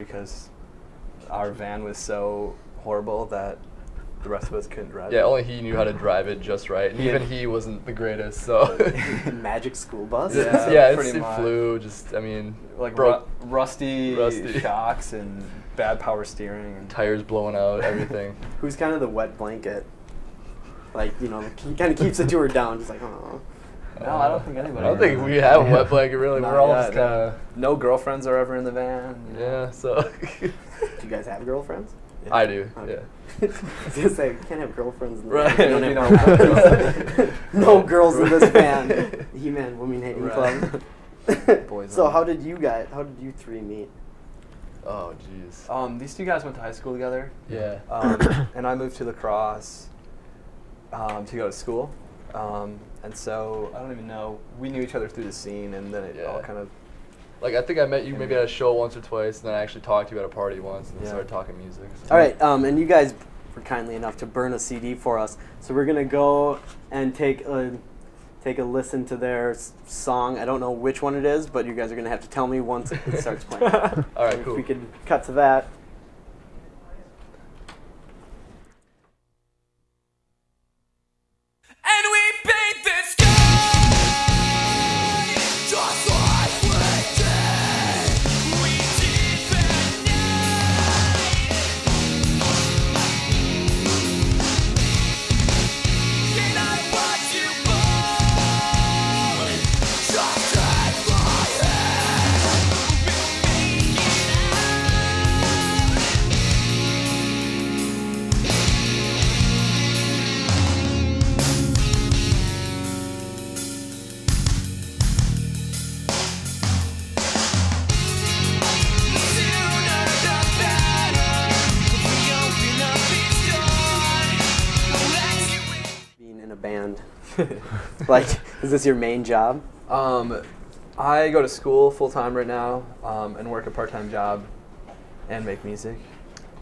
because our van was so horrible that the rest of us couldn't drive. Yeah, only he knew how to drive it just right. And even he wasn't the greatest, so. Magic school bus? Yeah, it pretty much. flew, just, I mean, like broke. rusty shocks and bad power steering. And Tires blowing out, everything. Who's kind of the wet blanket? Like, you know, he kind of keeps the tour down, just like, oh. No, I don't think anybody. I don't think we have a wet blanket, really. We're all just kind of. No girlfriends are ever in the van. You know? Yeah, so. Do you guys have girlfriends? Yeah. I do, okay. yeah. I was going to say, you can't have girlfriends in the right. van. You don't have girlfriends. No girls in this van. He-Man Women Hating Club. Boys so on. how did you three meet? Oh, jeez. These two guys went to high school together. Yeah. And I moved to La Crosse to go to school. And so, I don't even know, we knew each other through the scene, and then it all kind of... Like, I think I met you maybe at a show once or twice, and then I actually talked to you at a party once, and then started talking music. So. All right, and you guys were kindly enough to burn a CD for us, so we're going to go and take a listen to their song. I don't know which one it is, but you guys are going to have to tell me once it starts playing. All right, cool. If we could cut to that. Band. Like, is this your main job? I go to school full-time right now and work a part-time job and make music.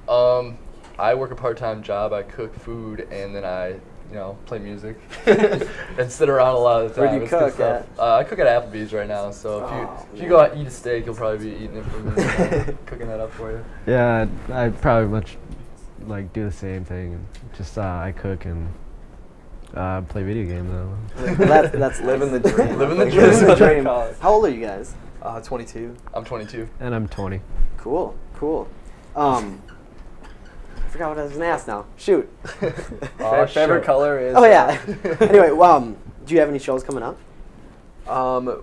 I work a part-time job. I cook food, and then I, play music and sit around a lot of the time. Where do you cook at? I cook at Applebee's right now, so if you go out and eat a steak, you'll probably be eating it from me, cooking that up for you. Yeah, I probably do the same thing. Just I cook and play video games though. That's living the dream. Living the dream. How old are you guys? 22. I'm 22. And I'm 20. Cool. I forgot what I was gonna ask now. Shoot. Favorite color is. Oh yeah. Anyway, do you have any shows coming up?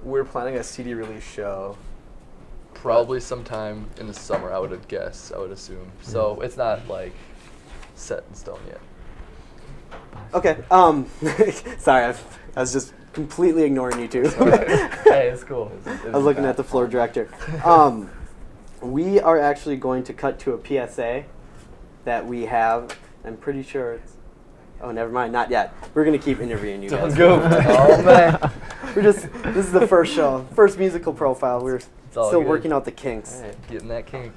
We're planning a CD release show. Probably sometime in the summer, I would assume. So it's not like set in stone yet. Okay. Sorry, I was just completely ignoring you two. Hey, it's cool. I was looking at the floor director. We are actually going to cut to a PSA that we have. I'm pretty sure it's... Oh, never mind. Not yet. We're going to keep interviewing you guys. Go. Oh, man. This is the first show. First musical profile. We're still working out the kinks. Hey, getting that kink.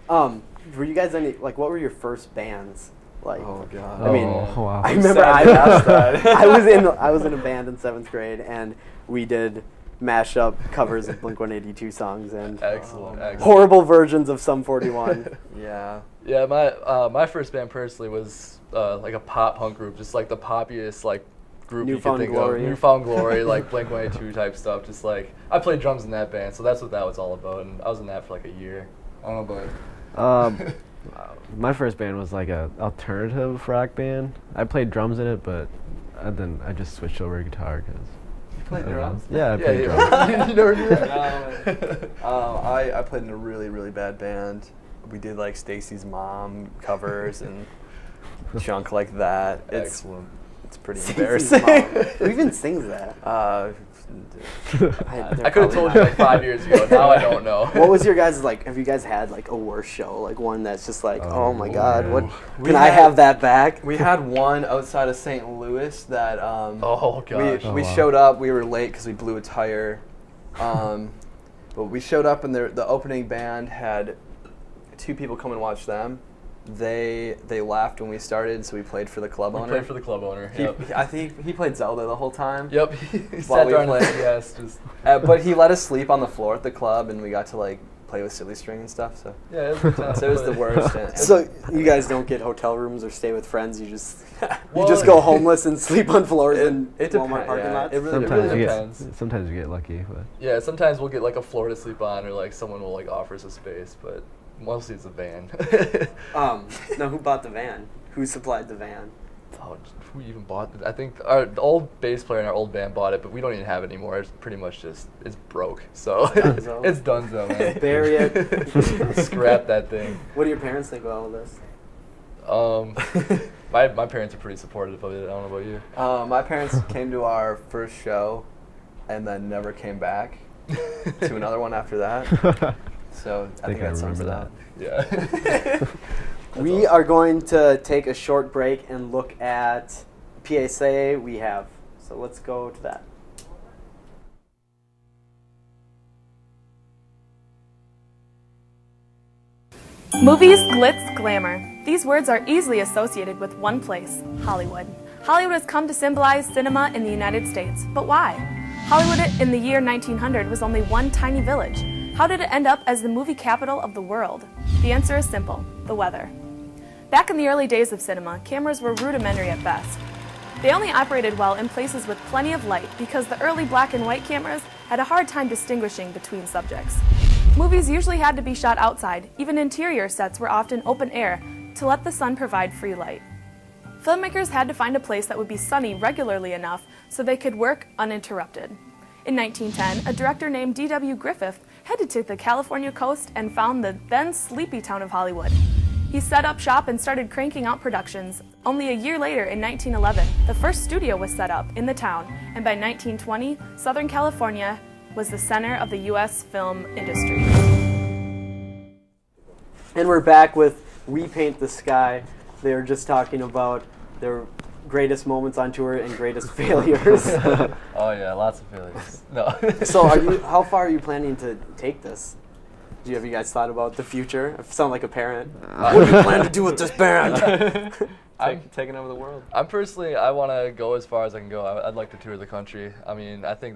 Were you guys what were your first bands? Like, oh god! I mean, wow. I remember I was in a band in 7th grade, and we did mashup covers of Blink-182 songs and excellent. horrible versions of Sum 41. Yeah. Yeah, my first band personally was like a pop punk group, just like the poppiest group you could think of. Newfound Glory, like Blink-182 type stuff. Just like I played drums in that band, so that's what that was all about, and I was in that for like a year. I don't know about. My first band was like a alternative rock band. I played drums in it, but then I just switched over to guitar because. You played drums? Yeah, I played drums. You never knew that? I played in a really, really bad band. We did like Stacy's Mom covers and junk like that. Excellent. It's pretty embarrassing. Who even sings that? I could have told you like 5 years ago. Now I don't know. What was your guys have you guys had like a worse show? Like one that's just like, oh my god, what? Can I have that back? We had one outside of St. Louis that oh gosh. we showed up. We were late because we blew a tire. But we showed up and the opening band had 2 people come and watch them. They laughed when we started, so we played for the club owner. We played for the club owner. Yep. I think he played Zelda the whole time. Yep. He sat there on his yes, just. But he let us sleep on the floor at the club, and we got to like play with silly string and stuff. So Yeah, it was, so it was the worst. And So you guys don't get hotel rooms or stay with friends. You just Well, you just go homeless and sleep on floors in it Walmart depends. parking Yeah, lots. it really depends. Sometimes you get lucky, but Yeah, sometimes we'll get like a floor to sleep on, or like someone will like offer us a space, but mostly it's a van. Now who bought the van? Who supplied the van? Oh, who even bought it? I think the old bass player in our old band bought it, but we don't even have it anymore. It's pretty much just, it's broke. So Dunzo. it's donezo, man. Bury it. Scrap that thing. What do your parents think about all this? My parents are pretty supportive of it. I don't know about you. my parents came to our first show, and then never came back to another one after that. So I think that sums it up. Yeah. We are going to take a short break and look at PSA we have. So let's go to that. Movies, glitz, glamour. These words are easily associated with one place, Hollywood. Hollywood has come to symbolize cinema in the United States, but why? Hollywood in the year 1900 was only one tiny village. How did it end up as the movie capital of the world? The answer is simple, the weather. Back in the early days of cinema, cameras were rudimentary at best. They only operated well in places with plenty of light because the early black and white cameras had a hard time distinguishing between subjects. Movies usually had to be shot outside. Even interior sets were often open air to let the sun provide free light. Filmmakers had to find a place that would be sunny regularly enough so they could work uninterrupted. In 1910, a director named D.W. Griffith headed to the California coast and found the then sleepy town of Hollywood. He set up shop and started cranking out productions. Only a year later, in 1911, the first studio was set up in the town, and by 1920, Southern California was the center of the U.S. film industry. And we're back with We Paint the Sky. They were just talking about their greatest moments on tour and greatest failures. Oh yeah, lots of failures. No. So how far are you planning to take this? Have you guys thought about the future? I sound like a parent. What do you plan to do with this band? I'm taking over the world. I want to go as far as I can go. I'd like to tour the country. I mean, I think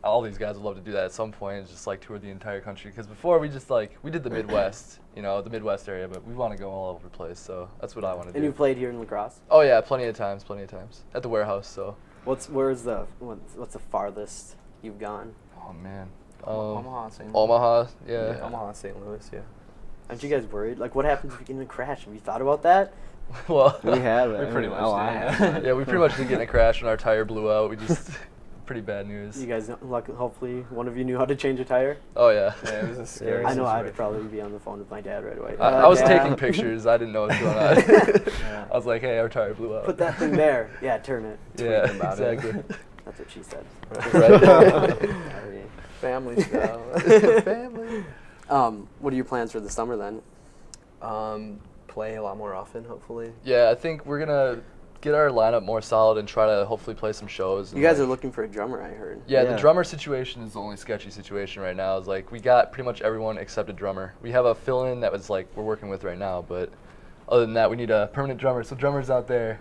all these guys would love to do that at some point, is just like tour the entire country. Because before we did the Midwest, the Midwest area, but we want to go all over the place. So that's what I want to do. And you played here in La Crosse? Oh yeah, plenty of times at the warehouse. So. What's the farthest you've gone? Oh man. Omaha, St. Louis. Omaha, yeah. Omaha, St. Louis, yeah. Aren't you guys worried? Like, what happens if you get in a crash? Have you thought about that? Well, we have. We pretty much did. Yeah, we pretty much did get in a crash and our tire blew out. We just pretty bad news. You guys, hopefully, one of you knew how to change a tire. Oh yeah. Yeah, it was a scary. I know situation. I'd probably be on the phone with my dad right away. I was Dad, taking pictures. I didn't know what was going on. Yeah. I was like, hey, our tire blew out. Put that thing there. Yeah, turn it. Yeah, Tweeting about it. exactly. That's what she said. Right. Family show. Family. What are your plans for the summer then? Play a lot more often, hopefully. Yeah, I think we're gonna get our lineup more solid and try to hopefully play some shows. You guys are looking for a drummer, I heard. Yeah, Yeah. the drummer situation is the only sketchy situation right now. Is like we got pretty much everyone except a drummer. We have a fill-in that was like we're working with right now, but other than that, we need a permanent drummer. So drummers out there,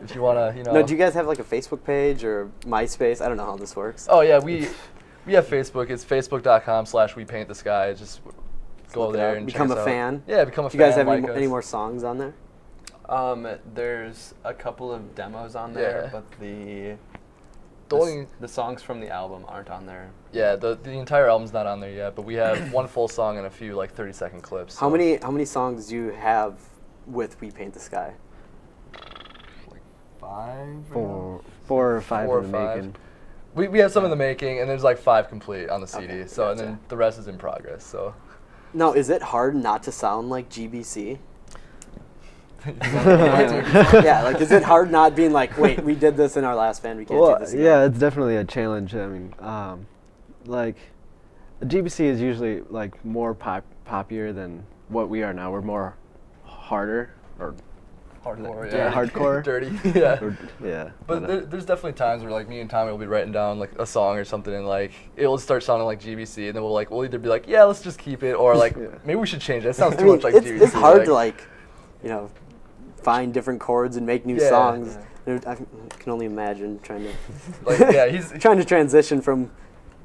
if you wanna, No, do you guys have like a Facebook page or MySpace? I don't know how this works. Oh yeah, we have Facebook. It's facebook.com/wepaintthesky. Just go Look it there up. and Become check us a out. fan? Yeah, become a Do fan. you guys have like any us. more songs on there? There's a couple of demos on there, Yeah. but The the only- songs from the album aren't on there. Yeah, the entire album's not on there yet, but we have one full song and a few like 30-second clips. How so many songs do you have with We Paint the Sky? Like 5? Four or five Four or in the five. making. We have some in the making, and there's like 5 complete on the CD. Okay, So and gotcha. then the rest is in progress. So. Now, is it hard not to sound like GBC? Yeah. Yeah, like is it hard not being like, wait, we did this in our last band, we can't do this again? Yeah, it's definitely a challenge. I mean, like, GBC is usually like more poppier than what we are now. We're more harder or Hardcore, Yeah, hardcore. dirty, yeah. yeah. But there's definitely times where like me and Tommy will be writing down like a song or something, and like it'll start sounding like GBC, and then we'll either be like, yeah, let's just keep it, or like Yeah. maybe we should change it. That sounds I too mean, much like it's, GBC. it's hard to like, find different chords and make new Yeah. songs. I can only imagine trying to like yeah, he's trying to transition from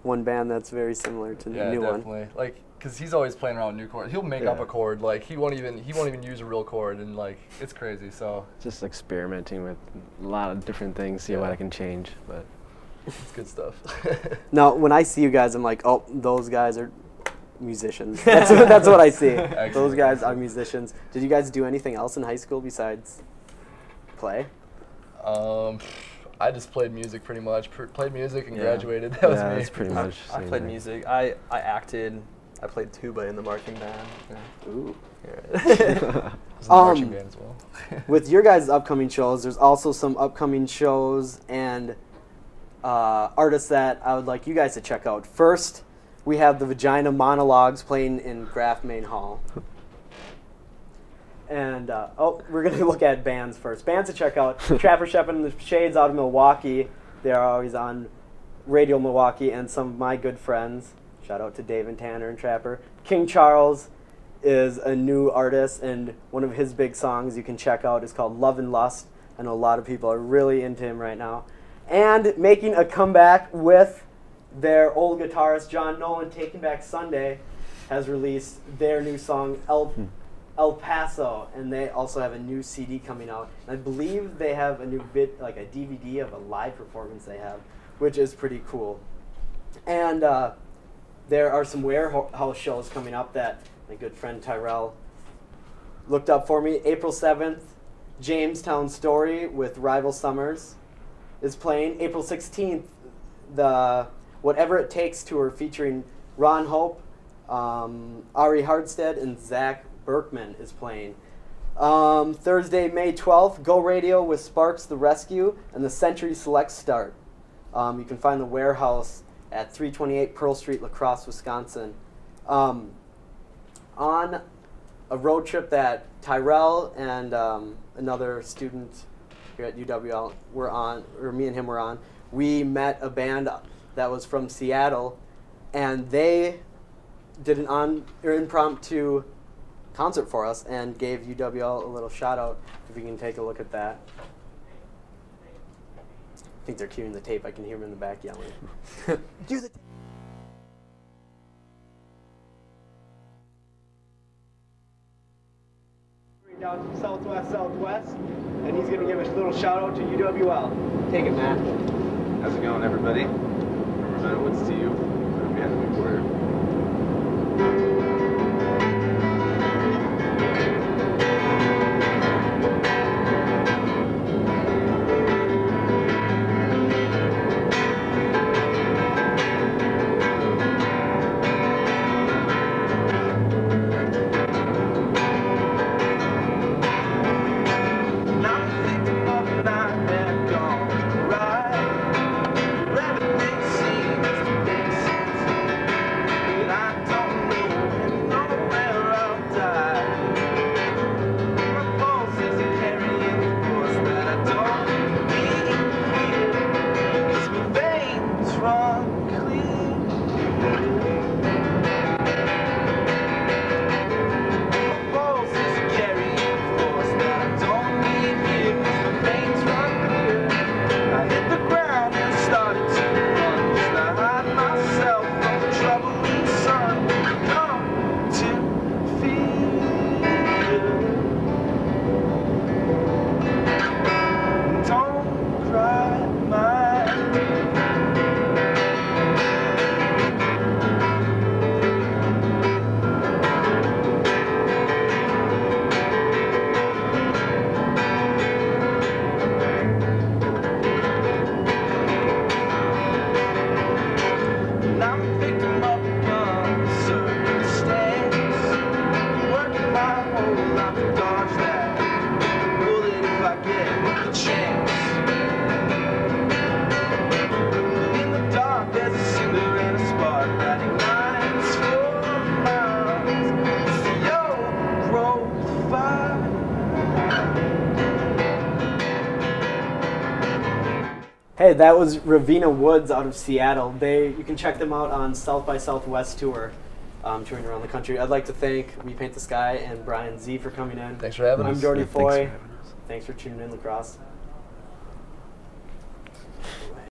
one band that's very similar to the yeah, new one. definitely. Like, because he's always playing around with new chords. He'll make up a chord, like he won't even use a real chord, and like it's crazy. So just experimenting with a lot of different things, see what I can change, but it's good stuff. Now, when I see you guys, I'm like, oh, those guys are musicians. That's what I see. Excellent. Those guys are musicians. Did you guys do anything else in high school besides play? I just played music pretty much. Played music and graduated. That was me. That's pretty much. I played music. I acted. I played tuba in the marching band. Yeah. Ooh. I was in the marching band as well. With your guys' upcoming shows, there's also some upcoming shows and artists that I would like you guys to check out. First, we have the Vagina Monologues playing in Graff Main Hall. And, we're going to look at bands first. Bands to check out, Trapper Shepherd and the Shades out of Milwaukee. They're always on Radio Milwaukee, and some of my good friends. Shout out to Dave and Tanner and Trapper. King Charles is a new artist, and one of his big songs you can check out is called Love and Lust. I know a lot of people are really into him right now. And making a comeback with their old guitarist, John Nolan, Taking Back Sunday, has released their new song, El Paso, and they also have a new CD coming out. And I believe they have a new like a DVD of a live performance they have, which is pretty cool. And there are some warehouse shows coming up that my good friend Tyrell looked up for me. April 7th, Jamestown Story with Rival Summers is playing. April 16th, the Whatever It Takes tour featuring Ron Hope, Ari Hardstead, and Zach Berkman is playing. Thursday, May 12th, Go Radio with Sparks the Rescue and the Century Select start. You can find the warehouse at 328 Pearl Street, La Crosse, Wisconsin. On a road trip that Tyrell and another student here at UWL were on, or me and him were on, we met a band that was from Seattle, and they did an impromptu concert for us and gave UWL a little shout out. If you can take a look at that. I think they're cueing the tape. I can hear them in the back yelling. Cue the tape. Down to Southwest, and he's going to give a little shout out to UWL. Take it, Matt. How's it going, everybody? Representative Woods to you. We have a big word. Hey, that was Ravina Woods out of Seattle. You can check them out on South by Southwest tour, touring around the country. I'd like to thank We Paint the Sky and Brian Z for coming in. Thanks for having us. I'm Jordy Foy. Thanks for tuning in, La Crosse.